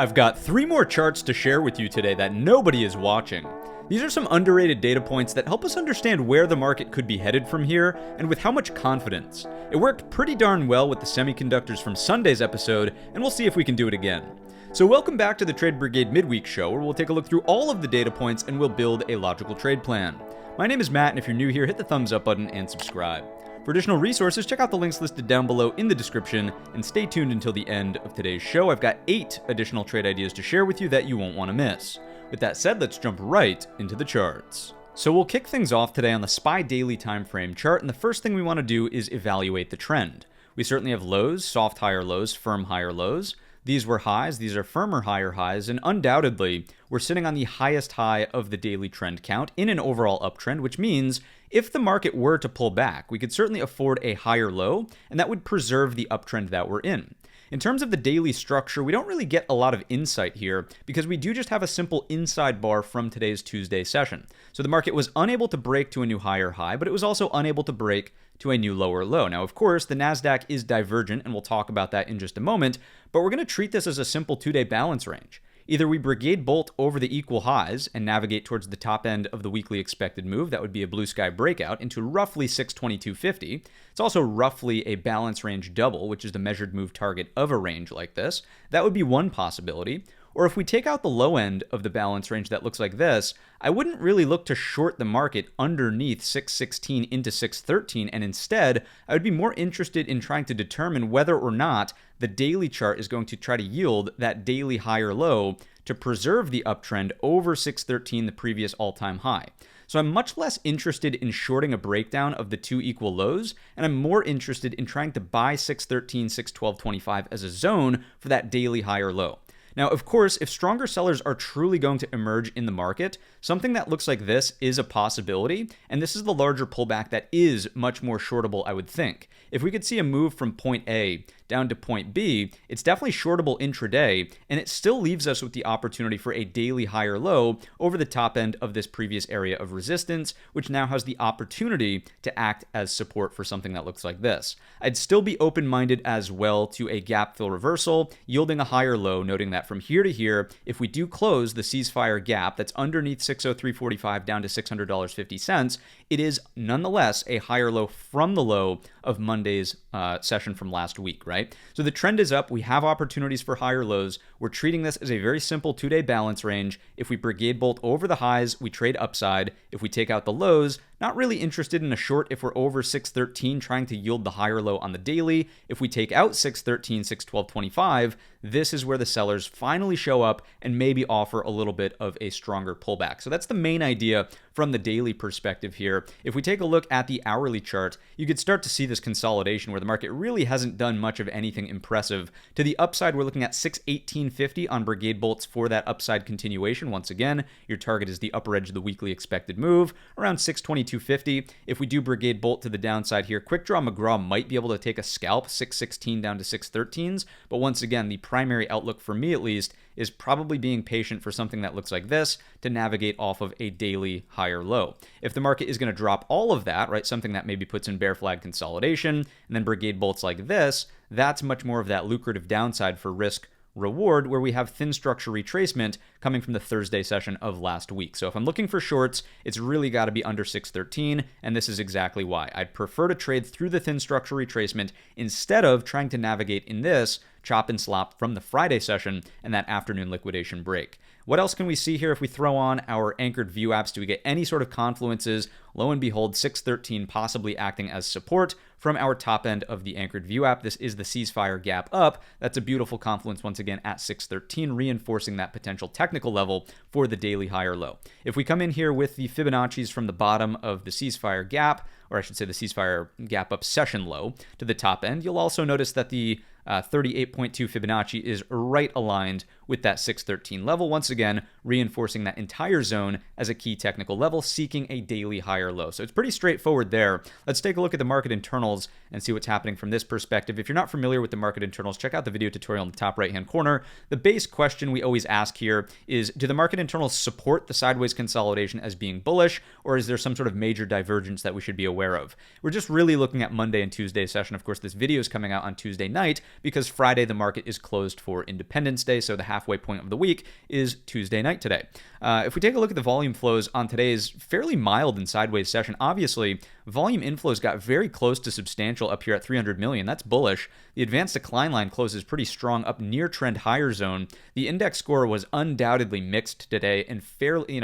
I've got 3 more charts to share with you today that nobody is watching. These are some underrated data points that help us understand where the market could be headed from here and with how much confidence. It worked pretty darn well with the semiconductors from Sunday's episode, and we'll see if we can do it again. So welcome back to the Trade Brigade Midweek Show, where we'll take a look through all of the data points and we'll build a logical trade plan. My name is Matt, and if you're new here, hit the thumbs up button and subscribe. For additional resources, check out the links listed down below in the description, and stay tuned until the end of today's show. I've got 8 additional trade ideas to share with you that you won't want to miss. With that said, let's jump right into the charts. So we'll kick things off today on the SPY daily time frame chart, and the first thing we want to do is evaluate the trend. We certainly have lows, soft higher lows, firm higher lows. These were highs, these are firmer higher highs, and undoubtedly, we're sitting on the highest high of the daily trend count in an overall uptrend, which means if the market were to pull back, we could certainly afford a higher low, and that would preserve the uptrend that we're in. In terms of the daily structure, we don't really get a lot of insight here because we do just have a simple inside bar from today's Tuesday session. So the market was unable to break to a new higher high, but it was also unable to break to a new lower low. Now, of course, the NASDAQ is divergent, and we'll talk about that in just a moment, but we're going to treat this as a simple 2-day balance range. Either we Brigade bolt over the equal highs and navigate towards the top end of the weekly expected move, that would be a blue sky breakout, into roughly 622.50. It's also roughly a balance range double, which is the measured move target of a range like this. That would be one possibility. Or if we take out the low end of the balance range that looks like this, I wouldn't really look to short the market underneath 616 into 613, and instead, I would be more interested in trying to determine whether or not the daily chart is going to try to yield that daily higher low to preserve the uptrend over 613, the previous all-time high. So I'm much less interested in shorting a breakdown of the two equal lows, and I'm more interested in trying to buy 613, 612.25 as a zone for that daily higher low. Now, of course, if stronger sellers are truly going to emerge in the market, something that looks like this is a possibility, and this is the larger pullback that is much more shortable, I would think. If we could see a move from point A down to point B, it's definitely shortable intraday, and it still leaves us with the opportunity for a daily higher low over the top end of this previous area of resistance, which now has the opportunity to act as support for something that looks like this. I'd still be open-minded as well to a gap fill reversal, yielding a higher low, noting that from here to here, if we do close the ceasefire gap that's underneath 603.45 down to $600.50, it is nonetheless a higher low from the low of Monday's session from last week, right? So the trend is up. We have opportunities for higher lows. We're treating this as a very simple 2-day balance range. If we Brigade bolt over the highs, we trade upside. If we take out the lows, not really interested in a short if we're over 613, trying to yield the higher low on the daily. If we take out 613, 612.25, this is where the sellers finally show up and maybe offer a little bit of a stronger pullback. So that's the main idea from the daily perspective here. If we take a look at the hourly chart, you could start to see this consolidation where the market really hasn't done much of anything impressive. To the upside, we're looking at 618.50 on Brigade bolts for that upside continuation. Once again, your target is the upper edge of the weekly expected move, around 622.50. If we do Brigade bolt to the downside here, Quick Draw McGraw might be able to take a scalp, 616 down to 613s, but once again, the primary outlook for me at least is probably being patient for something that looks like this to navigate off of a daily higher low. If the market is going to drop all of that, right, something that maybe puts in bear flag consolidation and then Brigade bolts like this, that's much more of that lucrative downside for risk reward, where we have thin structure retracement coming from the Thursday session of last week. So if I'm looking for shorts, it's really got to be under 613, and this is exactly why. I'd prefer to trade through the thin structure retracement instead of trying to navigate in this chop and slop from the Friday session and that afternoon liquidation break. What else can we see here if we throw on our anchored view apps? Do we get any sort of confluences? Lo and behold, 613 possibly acting as support from our top end of the anchored view app. This is the ceasefire gap up. That's a beautiful confluence once again at 613, reinforcing that potential technical level for the daily higher low. If we come in here with the Fibonacci's from the bottom of the ceasefire gap, or I should say the ceasefire gap up session low to the top end, you'll also notice that the 38.2 Fibonacci is right aligned with that 613 level, once again reinforcing that entire zone as a key technical level, seeking a daily higher low. So it's pretty straightforward there. Let's take a look at the market internals and see what's happening from this perspective. If you're not familiar with the market internals, check out the video tutorial in the top right hand corner. The base question we always ask here is, do the market internals support the sideways consolidation as being bullish, or is there some sort of major divergence that we should be aware of? We're just really looking at Monday and Tuesday session. Of course, this video is coming out on Tuesday night, because Friday the market is closed for Independence Day, so the halfway point of the week is Tuesday night today. If we take a look at the volume flows on today's fairly mild and sideways session, obviously volume inflows got very close to substantial up here at 300 million. That's bullish. The advanced decline line closes pretty strong up near trend higher zone. The index score was undoubtedly mixed today and fairly,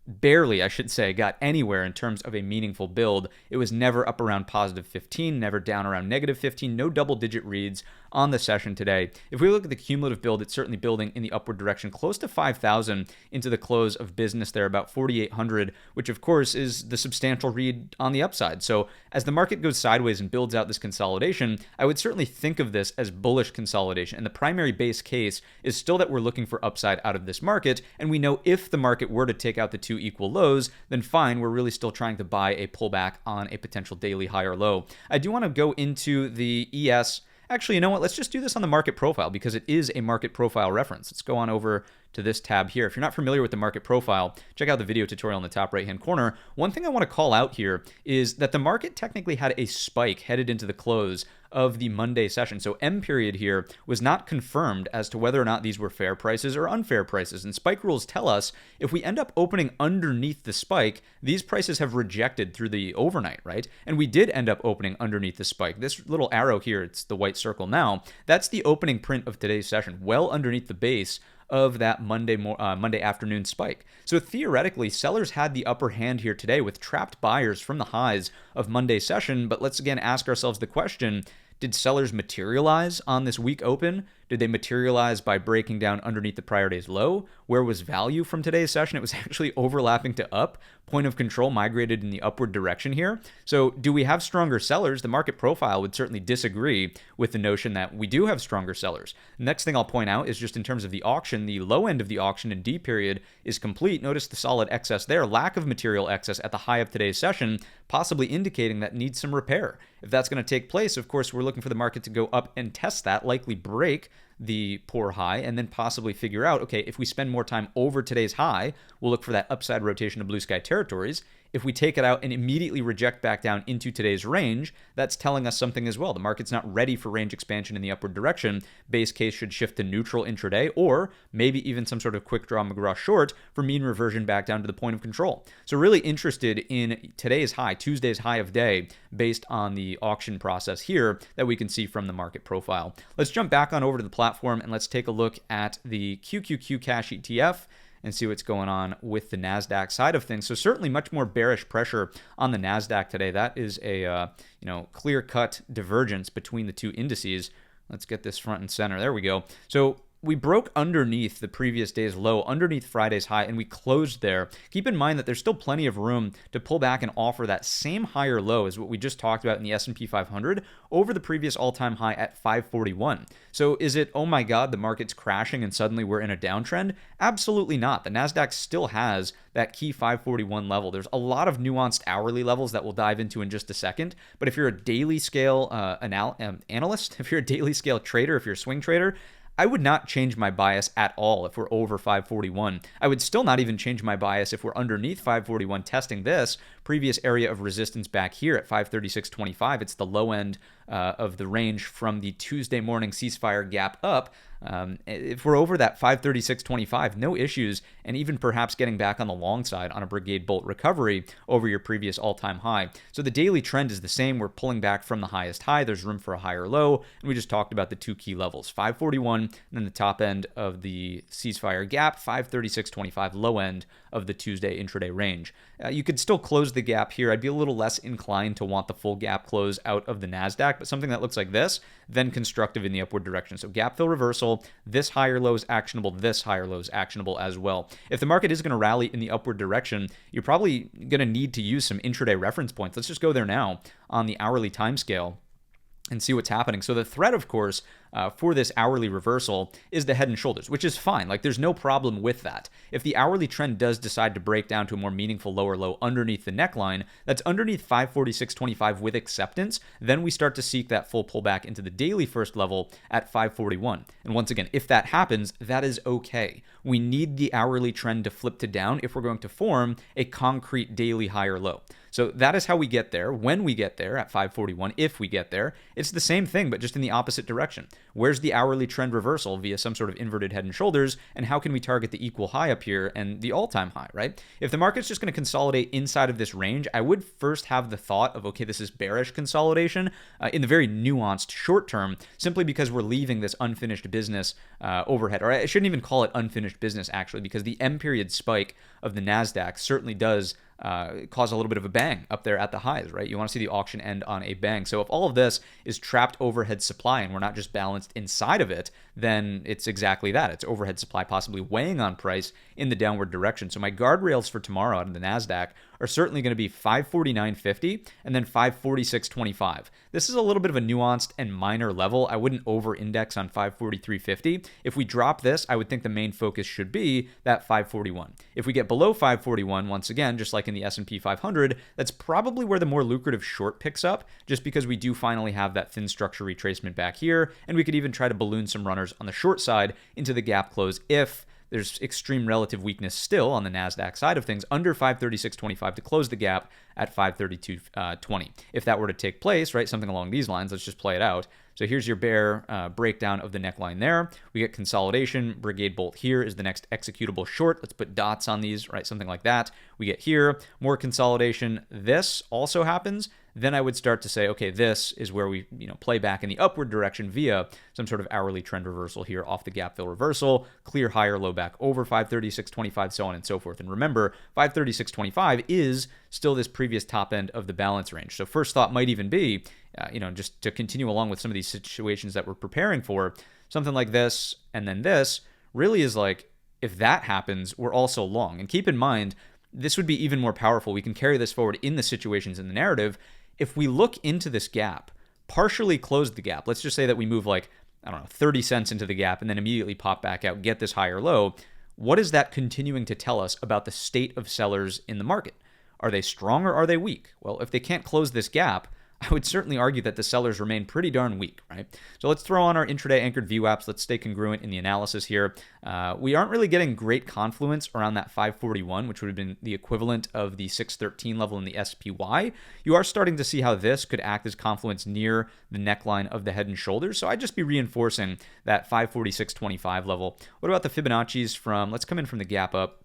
barely, I should say, got anywhere in terms of a meaningful build. It was never up around positive 15, never down around negative 15, no double-digit reads on the session today. If we look at the cumulative build, it's certainly building in the upward direction, close to 5,000 into the close of business there, about 4,800, which of course is the substantial read on the upside. So as the market goes sideways and builds out this consolidation, I would certainly think of this as bullish consolidation. And the primary base case is still that we're looking for upside out of this market. And we know if the market were to take out the two equal lows, then fine, we're really still trying to buy a pullback on a potential daily high or low. I do want to go into the ES. Actually, you know what? Let's just do this on the market profile because it is a market profile reference. Let's go on over to this tab here. If you're not familiar with the market profile, check out the video tutorial in the top right-hand corner. One thing I want to call out here is that the market technically had a spike headed into the close of the Monday session. So M period here was not confirmed as to whether or not these were fair prices or unfair prices. And spike rules tell us if we end up opening underneath the spike, these prices have rejected through the overnight, right? And we did end up opening underneath the spike. This little arrow here, it's the white circle now, that's the opening print of today's session, well underneath the base of that Monday afternoon spike. So theoretically, sellers had the upper hand here today with trapped buyers from the highs of Monday's session. But let's again ask ourselves the question, did sellers materialize on this week open? Did they materialize by breaking down underneath the prior day's low? Where was value from today's session? It was actually overlapping to up. Point of control migrated in the upward direction here. So do we have stronger sellers? The market profile would certainly disagree with the notion that we do have stronger sellers. Next thing I'll point out is just in terms of the auction, the low end of the auction in D period is complete. Notice the solid excess there, lack of material excess at the high of today's session, possibly indicating that needs some repair. If that's going to take place, of course, we're looking for the market to go up and test that, likely break the poor high, and then possibly figure out, okay, if we spend more time over today's high, we'll look for that upside rotation of blue sky territories. If we take it out and immediately reject back down into today's range, that's telling us something as well. The market's not ready for range expansion in the upward direction. Base case should shift to neutral intraday, or maybe even some sort of quick draw McGraw short for mean reversion back down to the point of control. So really interested in today's high, Tuesday's high of day, based on the auction process here that we can see from the market profile. Let's jump back on over to the platform and let's take a look at the QQQ Cash ETF and see what's going on with the NASDAQ side of things. So certainly much more bearish pressure on the NASDAQ today. That is a clear-cut divergence between the two indices. Let's get this front and center. There we go. So we broke underneath the previous day's low, underneath Friday's high, and we closed there. Keep in mind that there's still plenty of room to pull back and offer that same higher low as what we just talked about in the S&P 500 over the previous all-time high at 541. So is it, oh my God, the market's crashing and suddenly we're in a downtrend? Absolutely not. The NASDAQ still has that key 541 level. There's a lot of nuanced hourly levels that we'll dive into in just a second. But if you're a daily scale analyst, if you're a daily scale trader, if you're a swing trader, I would not change my bias at all if we're over 541. I would still not even change my bias if we're underneath 541 testing this previous area of resistance back here at 536.25. It's the low end of the range from the Tuesday morning ceasefire gap up. If we're over that 536.25, no issues, and even perhaps getting back on the long side on a Brigade bolt recovery over your previous all-time high. So the daily trend is the same. We're pulling back from the highest high. There's room for a higher low, and we just talked about the two key levels, 541, and then the top end of the ceasefire gap, 536.25, low end of the Tuesday intraday range. You could still close the gap here. I'd be a little less inclined to want the full gap close out of the NASDAQ, but something that looks like this, then constructive in the upward direction. So gap fill reversal, this higher low is actionable, this higher low is actionable as well. If the market is going to rally in the upward direction, you're probably going to need to use some intraday reference points. Let's just go there now on the hourly time scale and see what's happening. So the threat, of course, for this hourly reversal is the head and shoulders, which is fine. Like, there's no problem with that. If the hourly trend does decide to break down to a more meaningful lower low underneath the neckline, that's underneath 546.25 with acceptance, then we start to seek that full pullback into the daily first level at 541. And once again, if that happens, that is okay. We need the hourly trend to flip to down if we're going to form a concrete daily higher low. So that is how we get there. When we get there at 541, if we get there, it's the same thing, but just in the opposite direction. Where's the hourly trend reversal via some sort of inverted head and shoulders, and how can we target the equal high up here and the all-time high, right? If the market's just going to consolidate inside of this range, I would first have the thought of, okay, this is bearish consolidation in the very nuanced short term, simply because we're leaving this unfinished business overhead. Or I shouldn't even call it unfinished business, actually, because the M period spike of the NASDAQ certainly does cause a little bit of a bang up there at the highs, right? You want to see the auction end on a bang. So if all of this is trapped overhead supply and we're not just balanced inside of it, then it's exactly that. It's overhead supply possibly weighing on price in the downward direction. So my guardrails for tomorrow out of the NASDAQ are certainly going to be 549.50 and then 546.25. This is a little bit of a nuanced and minor level. I wouldn't over-index on 543.50. If we drop this, I would think the main focus should be that 541. If we get below 541, once again, just like in the S&P 500, that's probably where the more lucrative short picks up, just because we do finally have that thin structure retracement back here, and we could even try to balloon some runners on the short side into the gap close if there's extreme relative weakness still on the NASDAQ side of things under 536.25 to close the gap at 532.20. If that were to take place, right, something along these lines, let's just play it out. So here's your bear breakdown of the neckline there. We get consolidation. Brigade bolt here is the next executable short. Let's put dots on these, right, something like that. We get here, more consolidation. This also happens. Then I would start to say, okay, this is where we play back in the upward direction via some sort of hourly trend reversal here off the gap fill reversal, clear higher low back over 536.25, so on and so forth. And remember, 536.25 is still this previous top end of the balance range. So first thought might even be, just to continue along with some of these situations that we're preparing for, something like this and then this really is like, if that happens, we're also long. And keep in mind, this would be even more powerful. We can carry this forward in the situations in the narrative. If we look into this gap, partially close the gap, let's just say that we move 30 cents into the gap and then immediately pop back out, get this higher low. What is that continuing to tell us about the state of sellers in the market? Are they strong or are they weak? Well, if they can't close this gap, I would certainly argue that the sellers remain pretty darn weak, right? So let's throw on our intraday anchored VWAPs. Let's stay congruent in the analysis here. We aren't really getting great confluence around that 541, which would have been the equivalent of the 613 level in the SPY. You are starting to see how this could act as confluence near the neckline of the head and shoulders. So I'd just be reinforcing that 546.25 level. What about the Fibonacci's from, let's come in from the gap up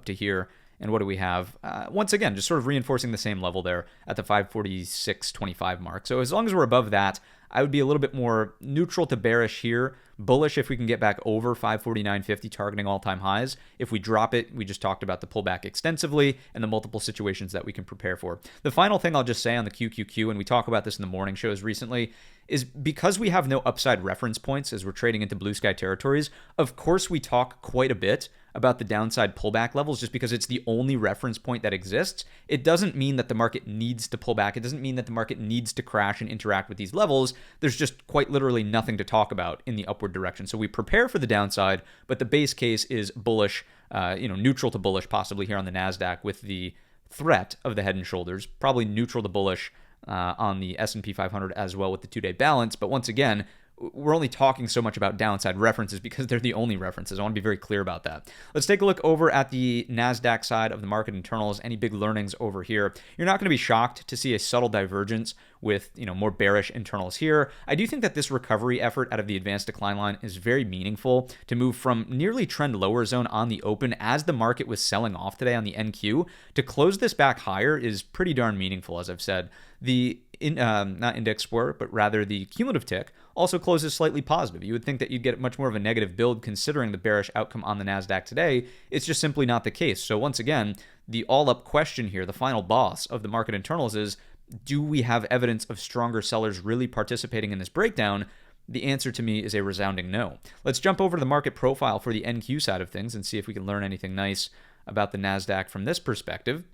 to here. And what do we have? Once again, just sort of reinforcing the same level there at the 546.25 mark. So as long as we're above that, I would be a little bit more neutral to bearish here. Bullish if we can get back over 549.50, targeting all-time highs. If we drop it, we just talked about the pullback extensively and the multiple situations that we can prepare for. The final thing I'll just say on the QQQ, and we talk about this in the morning shows recently, is because we have no upside reference points as we're trading into blue sky territories, of course we talk quite a bit about the downside pullback levels just because it's the only reference point that exists. It doesn't mean that the market needs to pull back. It doesn't mean that the market needs to crash and interact with these levels. There's just quite literally nothing to talk about in the upward direction. So we prepare for the downside, but the base case is bullish, neutral to bullish possibly here on the NASDAQ with the threat of the head and shoulders, probably neutral to bullish on the S&P 500 as well with the two-day balance. But once again, we're only talking so much about downside references because they're the only references. I want to be very clear about that. Let's take a look over at the NASDAQ side of the market internals. Any big learnings over here? You're not going to be shocked to see a subtle divergence with more bearish internals here. I do think that this recovery effort out of the advanced decline line is very meaningful to move from nearly trend lower zone on the open as the market was selling off today on the NQ to close this back higher is pretty darn meaningful, as I've said. The not index square, but rather the cumulative tick also closes slightly positive. You would think that you'd get much more of a negative build considering the bearish outcome on the NASDAQ today. It's just simply not the case. So once again, the all-up question here, the final boss of the market internals is, do we have evidence of stronger sellers really participating in this breakdown? The answer to me is a resounding no. Let's jump over to the market profile for the NQ side of things and see if we can learn anything nice about the NASDAQ from this perspective.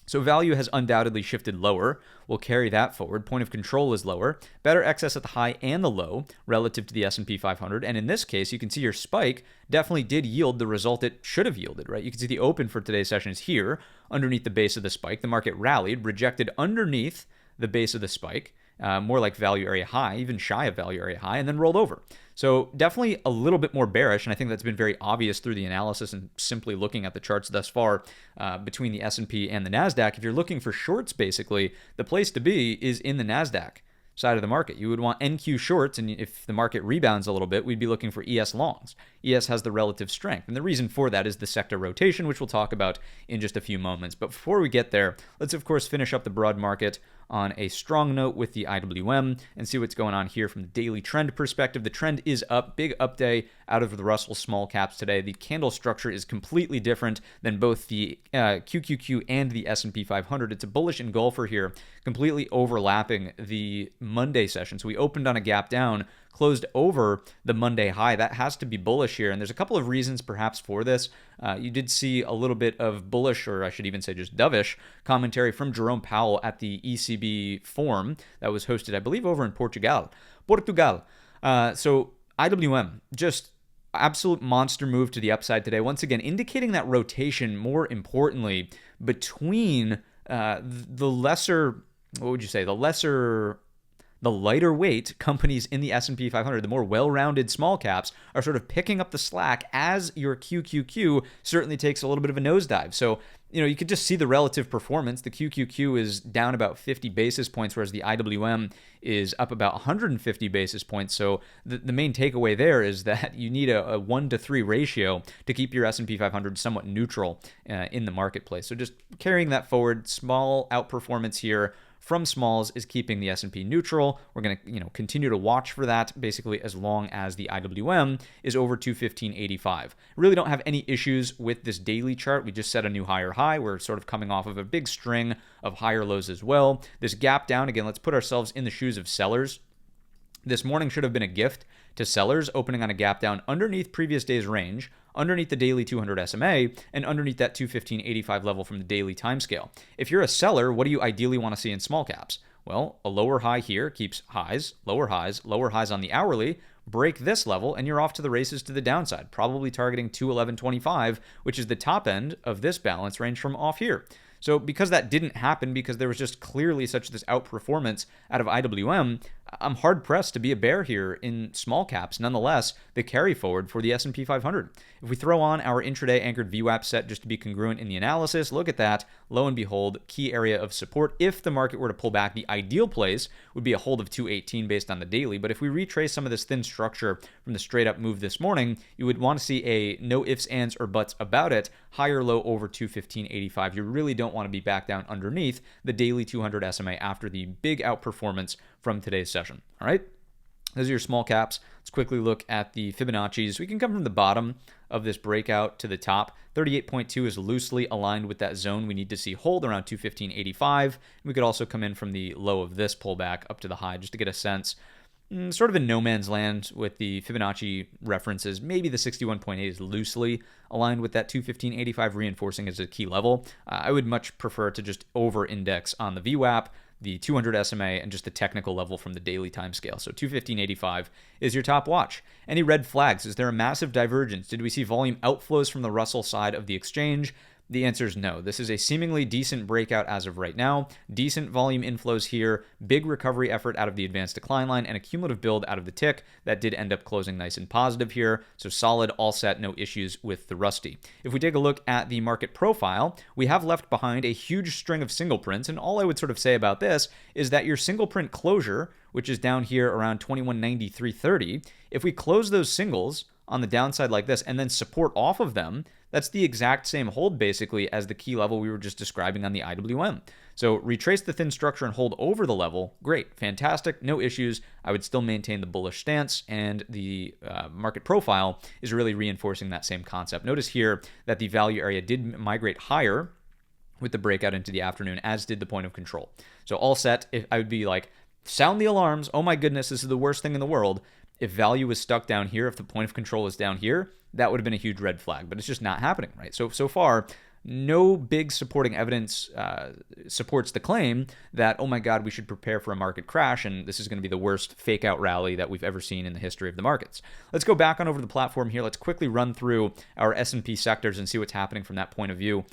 So value has undoubtedly shifted lower. We'll carry that forward. Point of control is lower. Better excess at the high and the low relative to the S&P 500. And in this case, you can see your spike definitely did yield the result it should have yielded, right? You can see the open for today's session is here underneath the base of the spike. The market rallied, rejected underneath the base of the spike, more like value area high, even shy of value area high, and then rolled over. So definitely a little bit more bearish, and I think that's been very obvious through the analysis and simply looking at the charts thus far between the S&P and the NASDAQ. If you're looking for shorts, basically, the place to be is in the NASDAQ side of the market. You would want NQ shorts, and if the market rebounds a little bit, we'd be looking for ES longs. ES has the relative strength, and the reason for that is the sector rotation, which we'll talk about in just a few moments. But before we get there, let's of course finish up the broad market on a strong note with the IWM and see what's going on here from the daily trend perspective. The trend is up, big up day out of the Russell small caps today. The candle structure is completely different than both the QQQ and the S&P 500. It's a bullish engulfer here, completely overlapping the Monday session. So we opened on a gap down, closed over the Monday high. That has to be bullish here, and there's a couple of reasons perhaps for this. You did see a little bit of bullish, or I should even say just dovish, commentary from Jerome Powell at the ECB forum that was hosted, I believe, over in Portugal. So IWM, just absolute monster move to the upside today. Once again, indicating that rotation, more importantly, between the lesser, what would you say, the lighter weight companies in the S&P 500, the more well-rounded small caps, are sort of picking up the slack as your QQQ certainly takes a little bit of a nosedive. So, you could just see the relative performance. The QQQ is down about 50 basis points, whereas the IWM is up about 150 basis points. So the main takeaway there is that you need a 1-to-3 ratio to keep your S&P 500 somewhat neutral in the marketplace. So just carrying that forward, small outperformance here from smalls is keeping the S&P neutral. We're going to continue to watch for that basically as long as the IWM is over 215.85. Really don't have any issues with this daily chart. We just set a new higher high. We're sort of coming off of a big string of higher lows as well. This gap down, again, let's put ourselves in the shoes of sellers. This morning should have been a gift to sellers, opening on a gap down underneath previous day's range, underneath the daily 200 SMA, and underneath that 215.85 level from the daily timescale. If you're a seller, what do you ideally want to see in small caps? Well, a lower high here keeps highs, lower highs on the hourly, break this level, and you're off to the races to the downside, probably targeting 211.25, which is the top end of this balance range from off here. So because that didn't happen, because there was just clearly such this outperformance out of IWM, I'm hard-pressed to be a bear here in small caps. Nonetheless, the carry forward for the S&P 500. If we throw on our intraday anchored VWAP set just to be congruent in the analysis, look at that. Lo and behold, key area of support. If the market were to pull back, the ideal place would be a hold of 218 based on the daily. But if we retrace some of this thin structure from the straight-up move this morning, you would want to see a no ifs, ands, or buts about it, higher low over 215.85. You really don't want to be back down underneath the daily 200 SMA after the big outperformance from today's session. All right, those are your small caps. Let's quickly look at the Fibonacci's. We can come from the bottom of this breakout to the top. 38.2 is loosely aligned with that zone we need to see hold around 215.85. We could also come in from the low of this pullback up to the high just to get a sense. Sort of in no man's land with the Fibonacci references. Maybe the 61.8 is loosely aligned with that 215.85, reinforcing as a key level. I would much prefer to just over-index on the VWAP, the 200 SMA, and just the technical level from the daily time scale. So 215.85 is your top watch. Any red flags? Is there a massive divergence? Did we see volume outflows from the Russell side of the exchange? The answer is no. This is a seemingly decent breakout as of right now. Decent volume inflows here, big recovery effort out of the advanced decline line, and a cumulative build out of the tick that did end up closing nice and positive here. So solid, all set, no issues with the Rusty. If we take a look at the market profile, we have left behind a huge string of single prints, and all I would sort of say about this is that your single print closure, which is down here around 2193.30, if we close those singles on the downside like this and then support off of them, that's the exact same hold basically as the key level we were just describing on the IWM. So retrace the thin structure and hold over the level. Great, fantastic, no issues. I would still maintain the bullish stance, and the market profile is really reinforcing that same concept. Notice here that the value area did migrate higher with the breakout into the afternoon, as did the point of control. So all set. If I would be like, sound the alarms. Oh my goodness, this is the worst thing in the world. If value was stuck down here, if the point of control is down here, that would have been a huge red flag, but it's just not happening, right? So far, no big supporting evidence supports the claim that, oh my God, we should prepare for a market crash, and this is going to be the worst fake out rally that we've ever seen in the history of the markets. Let's go back on over to the platform here. Let's quickly run through our S&P sectors and see what's happening from that point of view.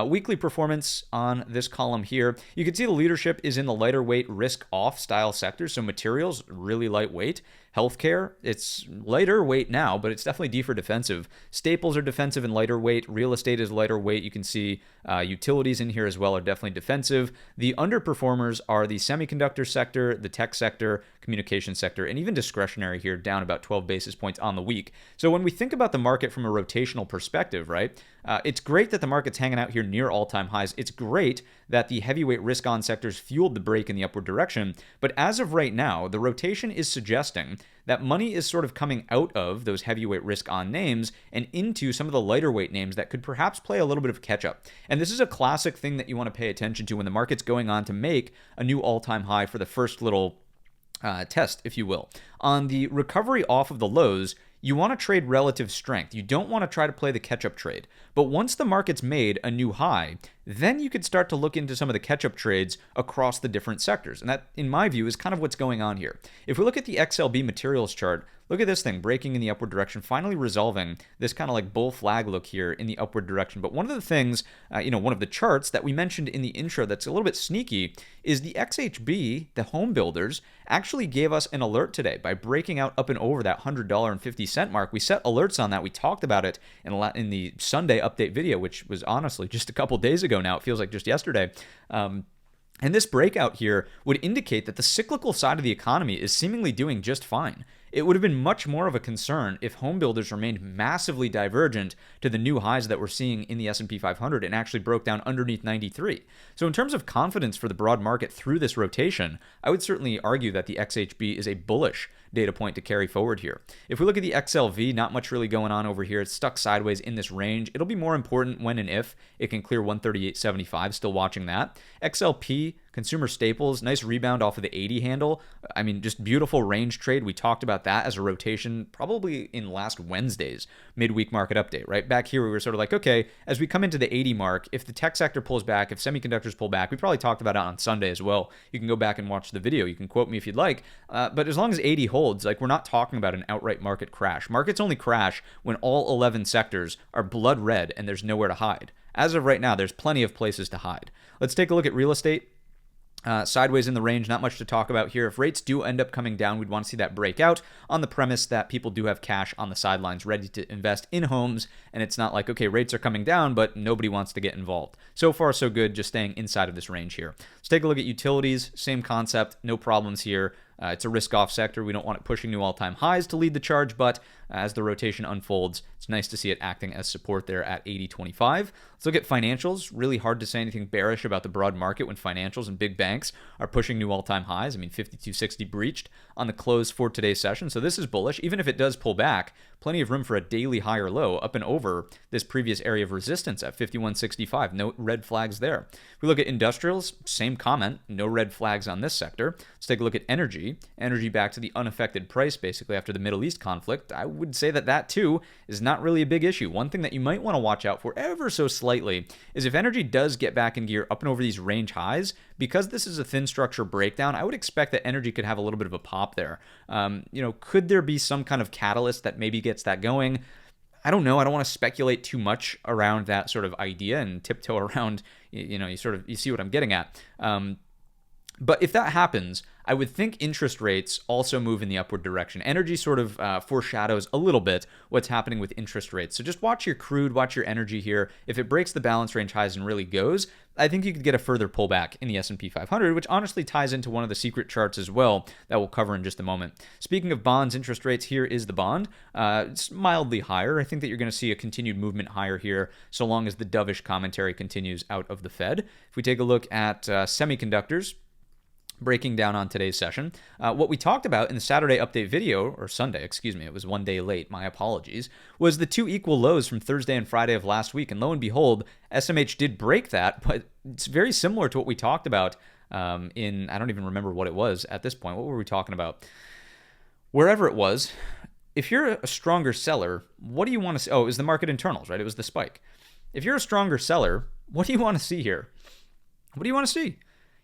Weekly performance on this column here, you can see the leadership is in the lighter weight risk-off style sectors, so materials, really lightweight. Healthcare, it's lighter weight now, but it's definitely D for defensive. Staples are defensive and lighter weight. Real estate is lighter weight. You can see utilities in here as well are definitely defensive. The underperformers are the semiconductor sector, the tech sector, communication sector, and even discretionary here, down about 12 basis points on the week. So when we think about the market from a rotational perspective, right, it's great that the market's hanging out here near all-time highs. It's great that the heavyweight risk-on sectors fueled the break in the upward direction. But as of right now, the rotation is suggesting that money is sort of coming out of those heavyweight risk-on names and into some of the lighter weight names that could perhaps play a little bit of catch-up. And this is a classic thing that you want to pay attention to when the market's going on to make a new all-time high for the first little test, if you will. On the recovery off of the lows, you want to trade relative strength. You don't want to try to play the catch-up trade. But once the market's made a new high, then you could start to look into some of the catch-up trades across the different sectors. And that, in my view, is kind of what's going on here. If we look at the XLB materials chart, look at this thing breaking in the upward direction, finally resolving this kind of like bull flag look here in the upward direction. But one of the things, one of the charts that we mentioned in the intro that's a little bit sneaky is the XHB, the home builders, actually gave us an alert today by breaking out up and over that $100.50 mark. We set alerts on that. We talked about it in the Sunday update video, which was honestly just a couple days ago now. It feels like just yesterday. And this breakout here would indicate that the cyclical side of the economy is seemingly doing just fine. It would have been much more of a concern if home builders remained massively divergent to the new highs that we're seeing in the S&P 500 and actually broke down underneath 93. So in terms of confidence for the broad market through this rotation, I would certainly argue that the XHB is a bullish data point to carry forward here. If we look at the XLV, not much really going on over here. It's stuck sideways in this range. It'll be more important when and if it can clear 138.75. Still watching that. XLP, consumer staples, nice rebound off of the 80 handle. I mean, just beautiful range trade. We talked about that as a rotation probably in last Wednesday's midweek market update, right? Back here, we were sort of like, okay, as we come into the 80 mark, if the tech sector pulls back, if semiconductors pull back, we probably talked about it on Sunday as well. You can go back and watch the video. You can quote me if you'd like. But as long as 80 holds, like, we're not talking about an outright market crash. Markets only crash when all 11 sectors are blood red and there's nowhere to hide. As of right now, there's plenty of places to hide. Let's take a look at real estate. Sideways in the range, not much to talk about here. If rates do end up coming down, we'd want to see that break out on the premise that people do have cash on the sidelines ready to invest in homes, and it's not like, okay, rates are coming down, but nobody wants to get involved. So far, so good, just staying inside of this range here. Let's take a look at utilities. Same concept, no problems here. It's a risk-off sector. We don't want it pushing new all-time highs to lead the charge, but as the rotation unfolds, it's nice to see it acting as support there at 80.25. Let's look at financials. Really hard to say anything bearish about the broad market when financials and big banks are pushing new all-time highs. I mean, 52.60 breached on the close for today's session, so this is bullish. Even if it does pull back, plenty of room for a daily higher low up and over this previous area of resistance at 51.65. No red flags there. If we look at industrials, same comment. No red flags on this sector. Let's take a look at energy. Energy back to the unaffected price basically after the Middle East conflict. I would say that too is not really a big issue. One thing that you might want to watch out for ever so slightly is if energy does get back in gear up and over these range highs, because this is a thin structure breakdown, I would expect that energy could have a little bit of a pop there. Could there be some kind of catalyst that maybe gets that going? I don't know. I don't want to speculate too much around that sort of idea and tiptoe around, you see what I'm getting at. But if that happens, I would think interest rates also move in the upward direction. Energy sort of foreshadows a little bit what's happening with interest rates. So just watch your crude, watch your energy here. If it breaks the balance range highs and really goes, I think you could get a further pullback in the S&P 500, which honestly ties into one of the secret charts as well that we'll cover in just a moment. Speaking of bonds, interest rates, here is the bond. It's mildly higher. I think that you're going to see a continued movement higher here so long as the dovish commentary continues out of the Fed. If we take a look at semiconductors, breaking down on today's session. What we talked about in the Saturday update video, or Sunday, excuse me, it was one day late, my apologies, was the two equal lows from Thursday and Friday of last week. And lo and behold, SMH did break that, but it's very similar to what we talked about I don't even remember what it was at this point. What were we talking about? Wherever it was, if you're a stronger seller, what do you want to see? Oh, it was the market internals, right? It was the spike. If you're a stronger seller, what do you want to see here? What do you want to see?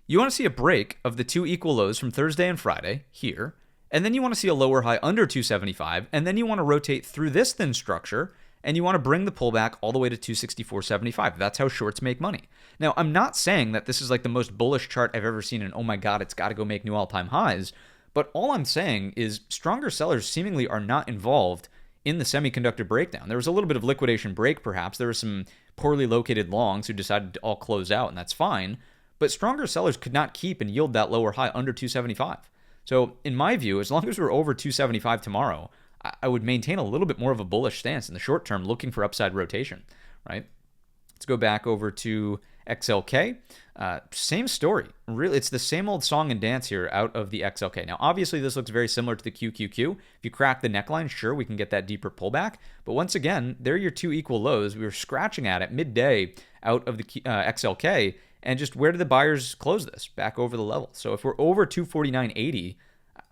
You want to see a break of the two equal lows from Thursday and Friday here, and then you want to see a lower high under 275, and then you want to rotate through this thin structure and you want to bring the pullback all the way to 264.75. That's how shorts make money. Now, I'm not saying that this is like the most bullish chart I've ever seen and oh my God, it's got to go make new all-time highs. But all I'm saying is stronger sellers seemingly are not involved in the semiconductor breakdown. There was a little bit of liquidation break, perhaps. There were some poorly located longs who decided to all close out, and that's fine. But stronger sellers could not keep and yield that lower high under 275. So in my view, as long as we're over 275 tomorrow, I would maintain a little bit more of a bullish stance in the short term, looking for upside rotation, right? Let's go back over to XLK. Same story. Really, it's the same old song and dance here out of the XLK. Now, obviously, this looks very similar to the QQQ. If you crack the neckline, sure, we can get that deeper pullback. But once again, they're your two equal lows. We were scratching at it midday out of the XLK. And just where did the buyers close this? Back over the level. So if we're over 249.80,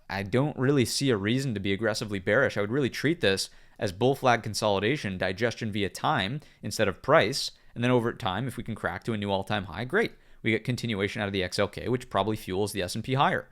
I don't really see a reason to be aggressively bearish. I would really treat this as bull flag consolidation, digestion via time instead of price. And then over time, if we can crack to a new all-time high, great. We get continuation out of the XLK, which probably fuels the S&P higher.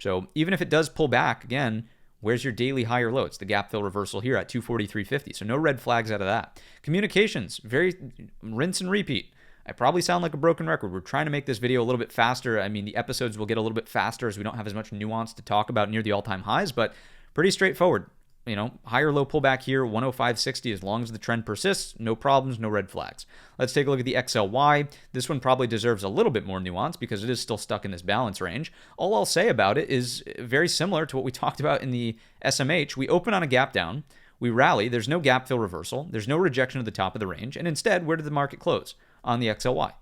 So even if it does pull back, again, where's your daily higher low? It's the gap fill reversal here at 243.50. So no red flags out of that. Communications, very rinse and repeat. I probably sound like a broken record. We're trying to make this video a little bit faster. I mean, the episodes will get a little bit faster as we don't have as much nuance to talk about near the all-time highs, but pretty straightforward. You know, higher low pullback here, 105.60 as long as the trend persists. No problems, no red flags. Let's take a look at the XLY. This one probably deserves a little bit more nuance because it is still stuck in this balance range. All I'll say about it is very similar to what we talked about in the SMH. We open on a gap down. We rally. There's no gap fill reversal. There's no rejection of the top of the range. And instead, where did the market close? On the XLY.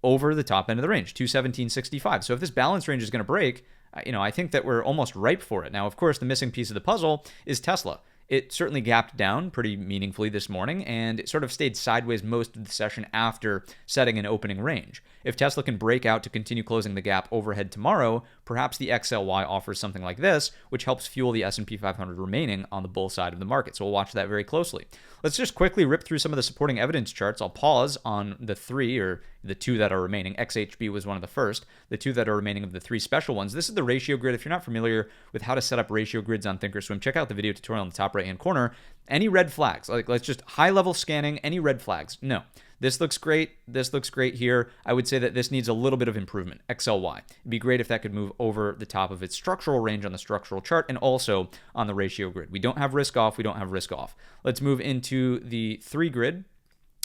Over the top end of the range, 217.65. So if this balance range is going to break, I think that we're almost ripe for it. Now, of course, the missing piece of the puzzle is Tesla. It certainly gapped down pretty meaningfully this morning, and it sort of stayed sideways most of the session after setting an opening range. If Tesla can break out to continue closing the gap overhead tomorrow, perhaps the XLY offers something like this, which helps fuel the S&P 500 remaining on the bull side of the market. So we'll watch that very closely. Let's just quickly rip through some of the supporting evidence charts. I'll pause on the three or the two that are remaining. XHB was one of the first. The two that are remaining of the three special ones. This is the ratio grid. If you're not familiar with how to set up ratio grids on Thinkorswim, check out the video tutorial in the top right-hand corner. Any red flags? Like, let's just high-level scanning. Any red flags? No. This looks great. This looks great here. I would say that this needs a little bit of improvement. XLY. It'd be great if that could move over the top of its structural range on the structural chart and also on the ratio grid. We don't have risk off. We don't have risk off. Let's move into the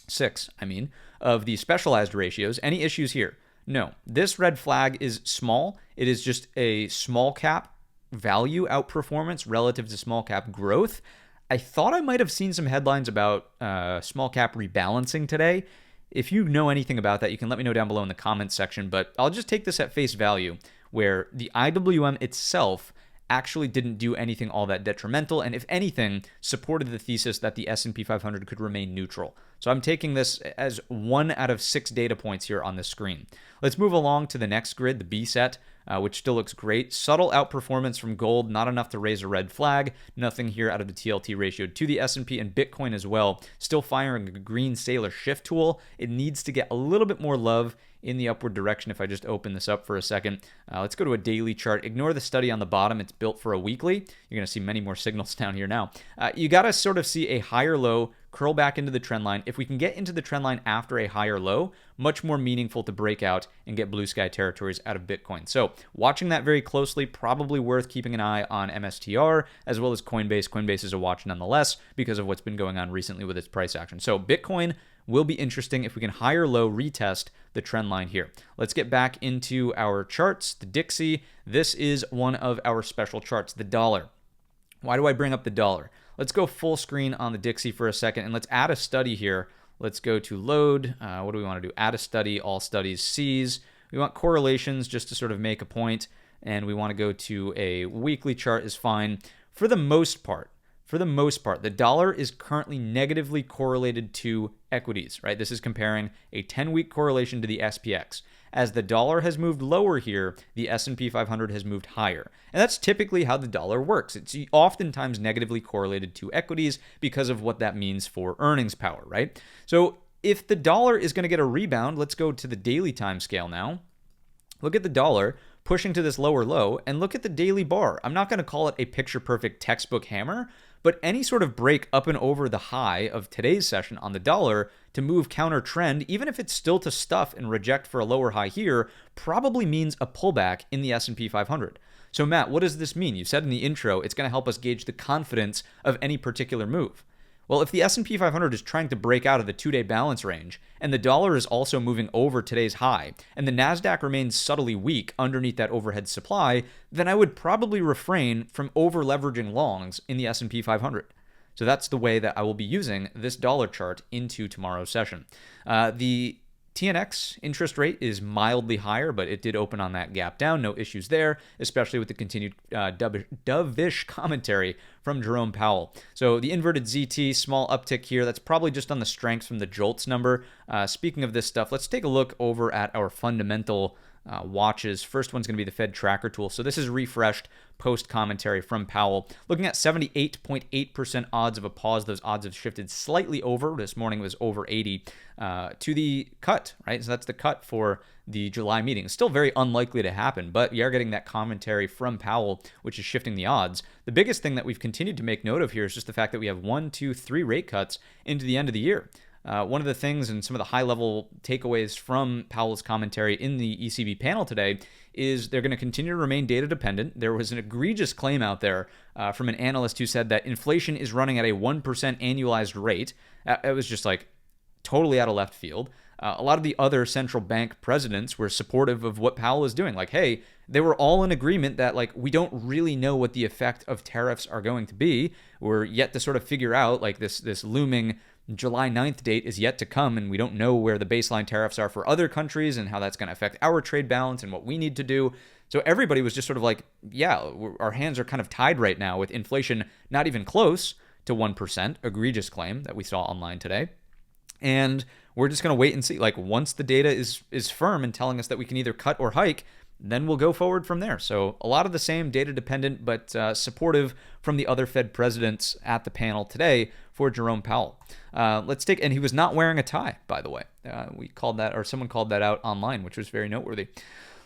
six, of the specialized ratios. Any issues here? No. This red flag is small. It is just a small cap value outperformance relative to small cap growth. I thought I might have seen some headlines about small cap rebalancing today. If you know anything about that, you can let me know down below in the comments section, but I'll just take this at face value where the IWM itself actually didn't do anything all that detrimental, and if anything, supported the thesis that the S&P 500 could remain neutral. So I'm taking this as 1 out of 6 data points here on the screen. Let's move along to the next grid, the B set, which still looks great. Subtle outperformance from gold, not enough to raise a red flag. Nothing here out of the TLT ratio to the S&P, and Bitcoin as well. Still firing a green Sailor shift tool. It needs to get a little bit more love in the upward direction. If I just open this up for a second, let's go to a daily chart. Ignore the study on the bottom. It's built for a weekly. You're going to see many more signals down here now. You got to sort of see a higher low curl back into the trend line. If we can get into the trend line after a higher low, much more meaningful to break out and get blue sky territories out of Bitcoin. So watching that very closely, probably worth keeping an eye on MSTR as well as Coinbase. Coinbase is a watch nonetheless because of what's been going on recently with its price action. So Bitcoin will be interesting if we can higher low retest the trend line here. Let's get back into our charts. The Dixie, this is one of our special charts, the dollar. Why do I bring up the dollar? Let's go full screen on the Dixie for a second, and let's add a study here. Let's go to load. What do we want to do? Add a study, all studies, C's. We want correlations just to sort of make a point, and we want to go to a weekly chart is fine. For the most part, the dollar is currently negatively correlated to equities, right? This is comparing a 10-week correlation to the SPX. As the dollar has moved lower here, the S&P 500 has moved higher. And that's typically how the dollar works. It's oftentimes negatively correlated to equities because of what that means for earnings power, right? So if the dollar is going to get a rebound, let's go to the daily time scale now. Look at the dollar pushing to this lower low and look at the daily bar. I'm not going to call it a picture-perfect textbook hammer, but any sort of break up and over the high of today's session on the dollar to move counter trend, even if it's still to stuff and reject for a lower high here, probably means a pullback in the S&P 500. So Matt, what does this mean? You said in the intro, it's going to help us gauge the confidence of any particular move. Well, if the S&P 500 is trying to break out of the 2-day balance range, and the dollar is also moving over today's high, and the NASDAQ remains subtly weak underneath that overhead supply, then I would probably refrain from over-leveraging longs in the S&P 500. So that's the way that I will be using this dollar chart into tomorrow's session. The TNX interest rate is mildly higher, but it did open on that gap down. No issues there, especially with the continued dovish commentary from Jerome Powell. So the inverted ZT, small uptick here. That's probably just on the strength from the JOLTS number. Speaking of this stuff, let's take a look over at our fundamental watches. First one's going to be the Fed tracker tool. So this is refreshed post commentary from Powell. Looking at 78.8% odds of a pause. Those odds have shifted slightly over. This morning was over 80 to the cut, right? So that's the cut for the July meeting. It's still very unlikely to happen, but we are getting that commentary from Powell, which is shifting the odds. The biggest thing that we've continued to make note of here is just the fact that we have 1, 2, 3 rate cuts into the end of the year. One of the things and some of the high-level takeaways from Powell's commentary in the ECB panel today is they're going to continue to remain data-dependent. There was an egregious claim out there from an analyst who said that inflation is running at a 1% annualized rate. It was just like totally out of left field. A lot of the other central bank presidents were supportive of what Powell is doing. Like, hey, they were all in agreement that, like, we don't really know what the effect of tariffs are going to be. We're yet to sort of figure out, like, this looming July 9th date is yet to come, and we don't know where the baseline tariffs are for other countries and how that's going to affect our trade balance and what we need to do. So everybody was just sort of like, yeah, our hands are kind of tied right now with inflation not even close to 1%, egregious claim that we saw online today. And we're just going to wait and see. Like, once the data is firm and telling us that we can either cut or hike, then we'll go forward from there. So a lot of the same data dependent, but supportive from the other Fed presidents at the panel today for Jerome Powell. And he was not wearing a tie, by the way. We called that, or someone called that out online, which was very noteworthy.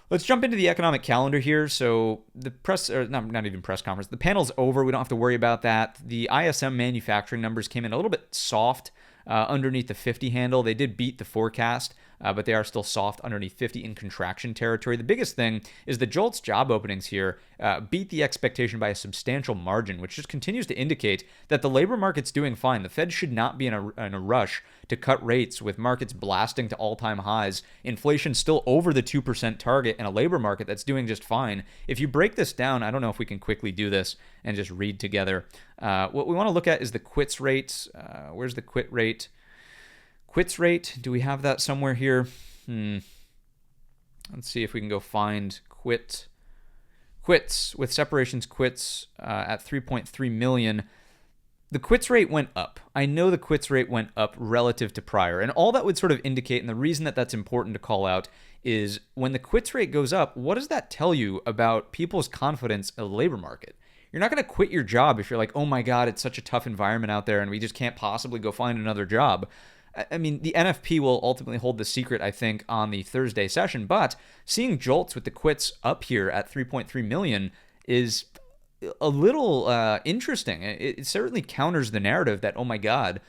Let's jump into the economic calendar here. So the press, or not even press conference, the panel's over. We don't have to worry about that. The ISM manufacturing numbers came in a little bit soft underneath the 50 handle. They did beat the forecast, but they are still soft underneath 50 in contraction territory. The biggest thing is the JOLTS job openings here beat the expectation by a substantial margin, which just continues to indicate that the labor market's doing fine. The Fed should not be in a rush to cut rates with markets blasting to all-time highs. Inflation still over the 2% target and a labor market that's doing just fine. If you break this down, I don't know if we can quickly do this and just read together. What we want to look at is the quits rate. Where's the quit rate? Quits rate, do we have that somewhere here? Let's see if we can go find quits with separations quits at 3.3 million. The quits rate went up. I know the quits rate went up relative to prior, and all that would sort of indicate, and the reason that that's important to call out, is when the quits rate goes up, what does that tell you about people's confidence in the labor market? You're not going to quit your job if you're like, oh my God, it's such a tough environment out there and we just can't possibly go find another job. I mean, the NFP will ultimately hold the secret, I think, on the Thursday session, but seeing JOLTS with the quits up here at 3.3 million is a little interesting. It certainly counters the narrative that, oh my God,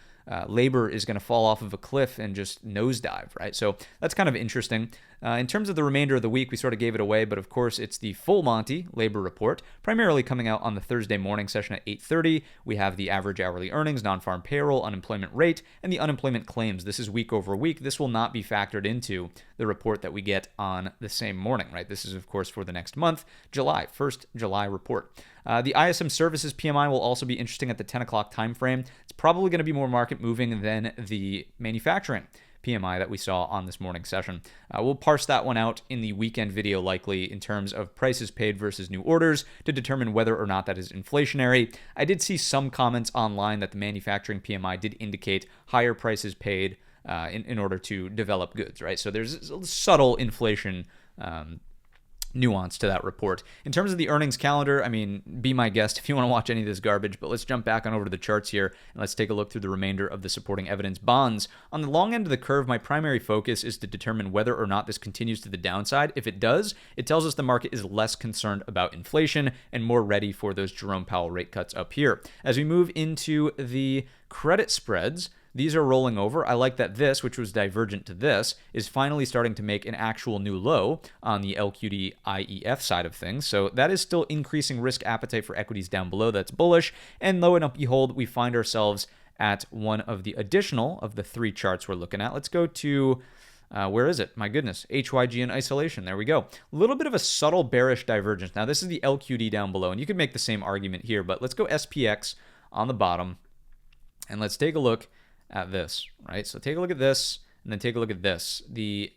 labor is going to fall off of a cliff and just nosedive, right? So that's kind of interesting. In terms of the remainder of the week, we sort of gave it away, but of course it's the full Monty labor report, primarily coming out on the Thursday morning session at 8:30. We have the average hourly earnings, non-farm payroll, unemployment rate, and the unemployment claims. This is week over week. This will not be factored into the report that we get on the same morning, right? This is, of course, for the next month, July, first July report. The ISM services PMI will also be interesting at the 10 o'clock time frame. It's probably going to be more market moving than the manufacturing PMI that we saw on this morning's session. We'll parse that one out in the weekend video likely in terms of prices paid versus new orders to determine whether or not that is inflationary. I did see some comments online that the manufacturing PMI did indicate higher prices paid in order to develop goods, right? So there's a subtle inflation nuance to that report. In terms of the earnings calendar, I mean, be my guest if you want to watch any of this garbage, but let's jump back on over to the charts here and let's take a look through the remainder of the supporting evidence bonds. On the long end of the curve, my primary focus is to determine whether or not this continues to the downside. If it does, it tells us the market is less concerned about inflation and more ready for those Jerome Powell rate cuts up here. As we move into the credit spreads, these are rolling over. I like that this, which was divergent to this, is finally starting to make an actual new low on the LQD IEF side of things. So that is still increasing risk appetite for equities down below. That's bullish. And lo and behold, we find ourselves at one of the additional of the three charts we're looking at. Let's go to, where is it? My goodness, HYG in isolation. There we go. A little bit of a subtle bearish divergence. Now, this is the LQD down below, and you could make the same argument here, but let's go SPX on the bottom, and let's take a look at this, right? So take a look at this and then take a look at this. The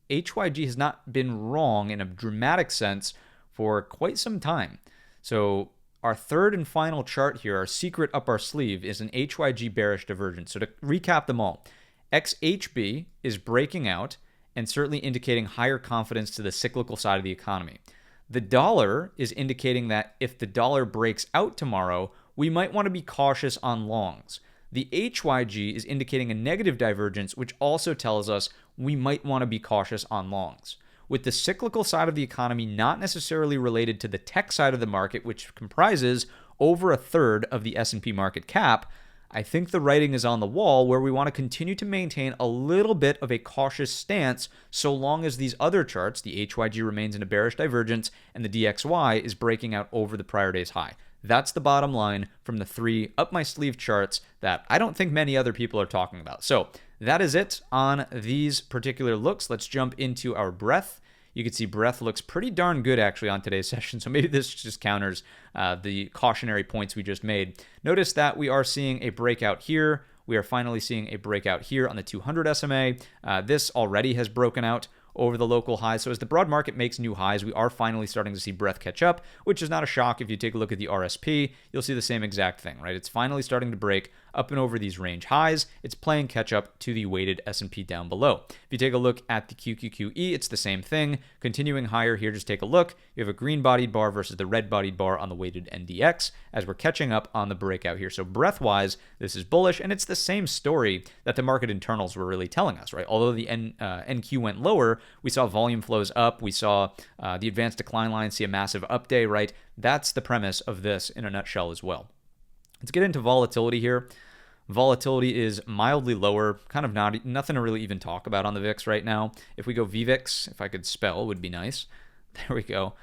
HYG has not been wrong in a dramatic sense for quite some time. So our third and final chart here, our secret up our sleeve, is an HYG bearish divergence. So to recap them all, XHB is breaking out and certainly indicating higher confidence to the cyclical side of the economy. The dollar is indicating that if the dollar breaks out tomorrow, we might want to be cautious on longs. The HYG is indicating a negative divergence, which also tells us we might want to be cautious on longs. With the cyclical side of the economy not necessarily related to the tech side of the market, which comprises over a third of the S&P market cap, I think the writing is on the wall where we want to continue to maintain a little bit of a cautious stance so long as these other charts, the HYG remains in a bearish divergence and the DXY is breaking out over the prior day's high. That's the bottom line from the three up my sleeve charts that I don't think many other people are talking about. So that is it on these particular looks. Let's jump into our breadth. You can see breadth looks pretty darn good actually on today's session. So maybe this just counters the cautionary points we just made. Notice that we are seeing a breakout here. We are finally seeing a breakout here on the 200 SMA. This already has broken out over the local highs. So as the broad market makes new highs, we are finally starting to see breadth catch up, which is not a shock. If you take a look at the RSP, you'll see the same exact thing, right? It's finally starting to break up and over these range highs. It's playing catch up to the weighted S&P down below. If you take a look at the QQQE, it's the same thing. Continuing higher here, just take a look. You have a green bodied bar versus the red bodied bar on the weighted NDX as we're catching up on the breakout here. So breadth wise, this is bullish, and it's the same story that the market internals were really telling us, right? Although the NQ went lower, we saw volume flows up. We saw the advanced decline line see a massive up day, right? That's the premise of this in a nutshell as well. Let's get into volatility here. Volatility is mildly lower, kind of nothing to really even talk about on the VIX right now. If we go VVIX, if I could spell, would be nice. There we go.